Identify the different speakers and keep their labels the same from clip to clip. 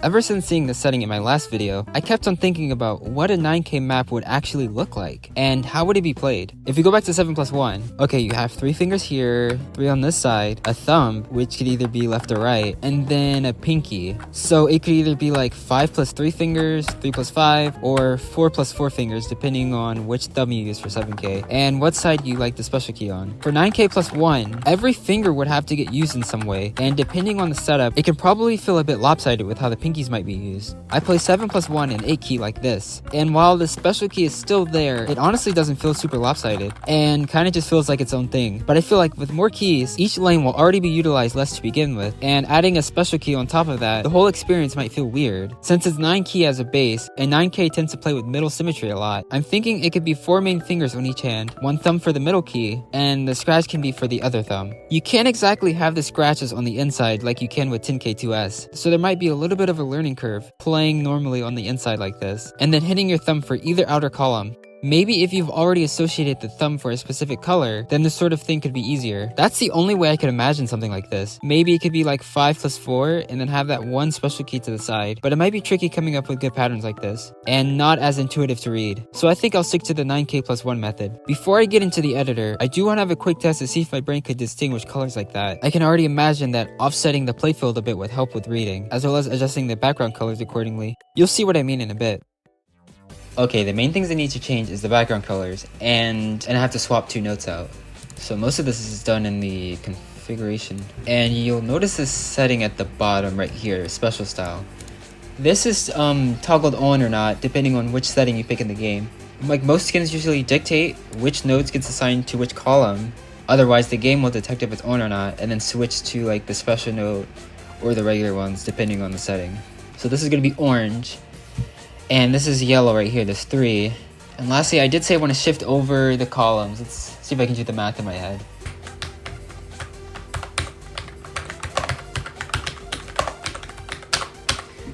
Speaker 1: Ever since seeing this setting in my last video, I kept on thinking about what a 9K map would actually look like, and how would it be played. If you go back to 7+1, okay, you have 3 fingers here, 3 on this side, a thumb, which could either be left or right, and then a pinky. So it could either be like 5 plus 3 fingers, 3 plus 5, or 4 plus 4 fingers, depending on which thumb you use for 7K, and what side you like the special key on. For 9K+1, every finger would have to get used in some way, and depending on the setup, it can probably feel a bit lopsided with how the pinkies might be used. I play 7+1 and 8 key like this, and while the special key is still there, it honestly doesn't feel super lopsided, and kinda just feels like its own thing. But I feel like with more keys, each lane will already be utilized less to begin with, and adding a special key on top of that, the whole experience might feel weird. Since it's 9 key as a base, and 9K tends to play with middle symmetry a lot, I'm thinking it could be 4 main fingers on each hand, 1 thumb for the middle key, and the scratch can be for the other thumb. You can't exactly have the scratches on the inside like you can with 10K2S, so there might be a little bit of a learning curve playing normally on the inside like this, and then hitting your thumb for either outer column. Maybe if you've already associated the thumb for a specific color, then this sort of thing could be easier. That's the only way I could imagine something like this. Maybe it could be like 5 plus 4 and then have that one special key to the side, but it might be tricky coming up with good patterns like this, and not as intuitive to read. So I think I'll stick to the 9K+1 method. Before I get into the editor, I do want to have a quick test to see if my brain could distinguish colors like that. I can already imagine that offsetting the playfield a bit would help with reading, as well as adjusting the background colors accordingly. You'll see what I mean in a bit. Okay, the main things I need to change is the background colors, and I have to swap 2 notes out. So most of this is done in the configuration. And you'll notice this setting at the bottom right here, special style. This is toggled on or not, depending on which setting you pick in the game. Like most skins usually dictate which notes gets assigned to which column. Otherwise, the game will detect if it's on or not, and then switch to like the special note or the regular ones, depending on the setting. So this is gonna be orange. And this is yellow right here, there's 3. And lastly, I did say I want to shift over the columns. Let's see if I can do the math in my head.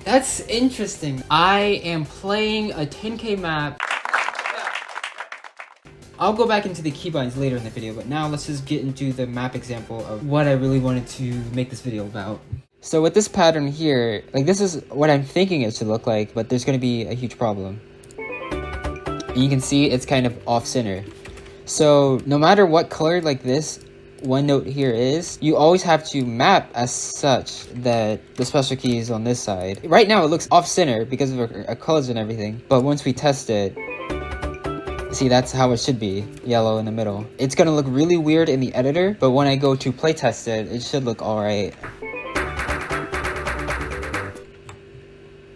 Speaker 1: That's interesting. I am playing a 10K map. I'll go back into the keybinds later in the video, but now let's just get into the map example of what I really wanted to make this video about. So with this pattern here, like this is what I'm thinking it should look like, but there's going to be a huge problem. And you can see it's kind of off center. So no matter what color like this one note here is, you always have to map as such that the special key is on this side. Right now it looks off center because of our colors and everything, but once we test it, see, that's how it should be, yellow in the middle. It's going to look really weird in the editor, but when I go to play test it, it should look alright.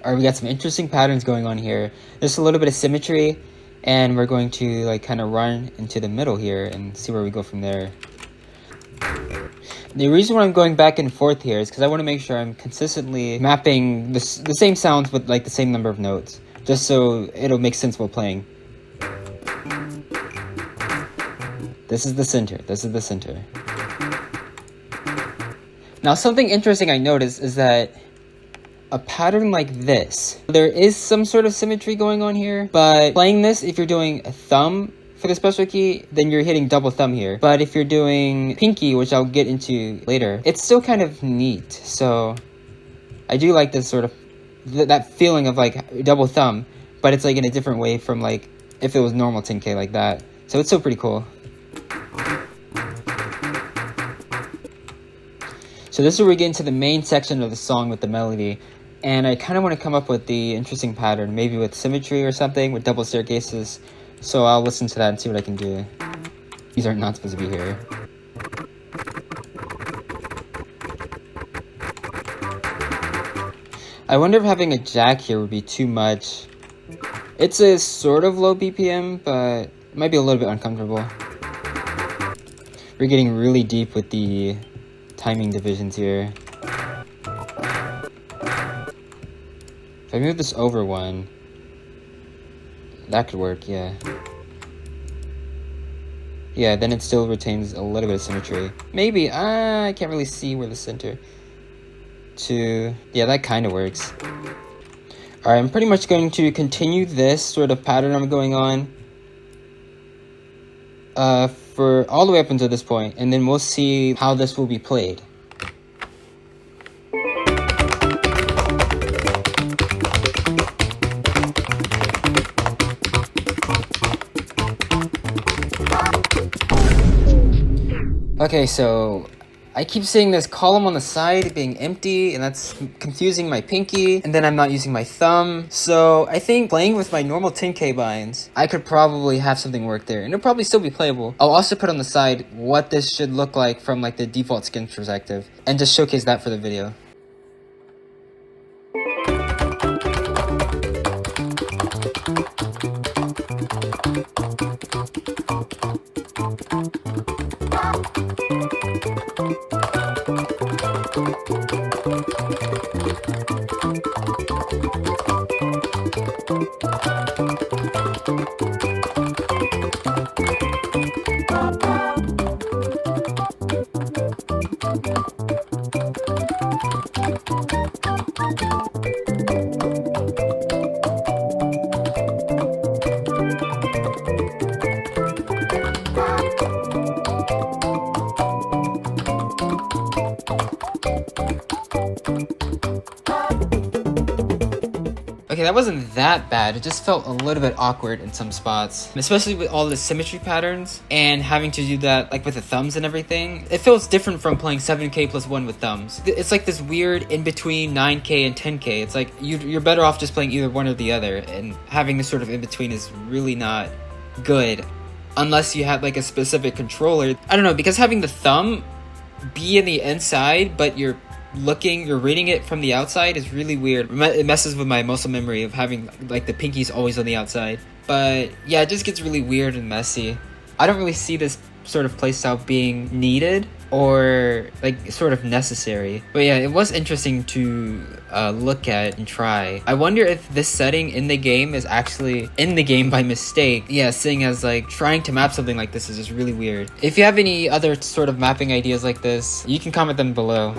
Speaker 1: Alright, we got some interesting patterns going on here. There's a little bit of symmetry, and we're going to like kind of run into the middle here and see where we go from there. The reason why I'm going back and forth here is because I want to make sure I'm consistently mapping the same sounds with like the same number of notes, just so it'll make sense while playing. This is the center, this is the center. Now something interesting I noticed is that a pattern like this, there is some sort of symmetry going on here, but playing this, if you're doing a thumb for the special key, then you're hitting double thumb here. But if you're doing pinky, which I'll get into later, it's still kind of neat. So I do like this sort of, that feeling of like double thumb, but it's like in a different way from like if it was normal 10K like that. So it's still pretty cool. So this is where we get into the main section of the song with the melody. And I kind of want to come up with the interesting pattern, maybe with symmetry or something, with double staircases. So I'll listen to that and see what I can do. These are not supposed to be here. I wonder if having a jack here would be too much. It's a sort of low BPM, but it might be a little bit uncomfortable. We're getting really deep with the timing divisions here. If I move this over one, that could work, yeah. Yeah, then it still retains a little bit of symmetry. Maybe, I can't really see where the center to, yeah, that kind of works. Alright, I'm pretty much going to continue this sort of pattern I'm going on for all the way up until this point, and then we'll see how this will be played. Okay, so I keep seeing this column on the side being empty, and that's confusing my pinky, and then I'm not using my thumb. So I think playing with my normal 10K binds, I could probably have something work there, and it'll probably still be playable. I'll also put on the side what this should look like from like the default skin perspective, and just showcase that for the video. Okay, that wasn't that bad. It just felt a little bit awkward in some spots, especially with all the symmetry patterns and having to do that like with the thumbs and everything. It feels different from playing 7K+1 with thumbs. It's like this weird in between 9K and 10K. It's like you're better off just playing either one or the other, and having this sort of in between is really not good unless you have like a specific controller. I don't know, because having the thumb be in the inside but you're reading it from the outside is really weird. It messes with my muscle memory of having like the pinkies always on the outside. But yeah, it just gets really weird and messy. I don't really see this sort of playstyle being needed or like sort of necessary. But yeah, it was interesting to look at and try. I wonder if this setting in the game is actually in the game by mistake. Yeah, seeing as like trying to map something like this is just really weird. If you have any other sort of mapping ideas like this, you can comment them below.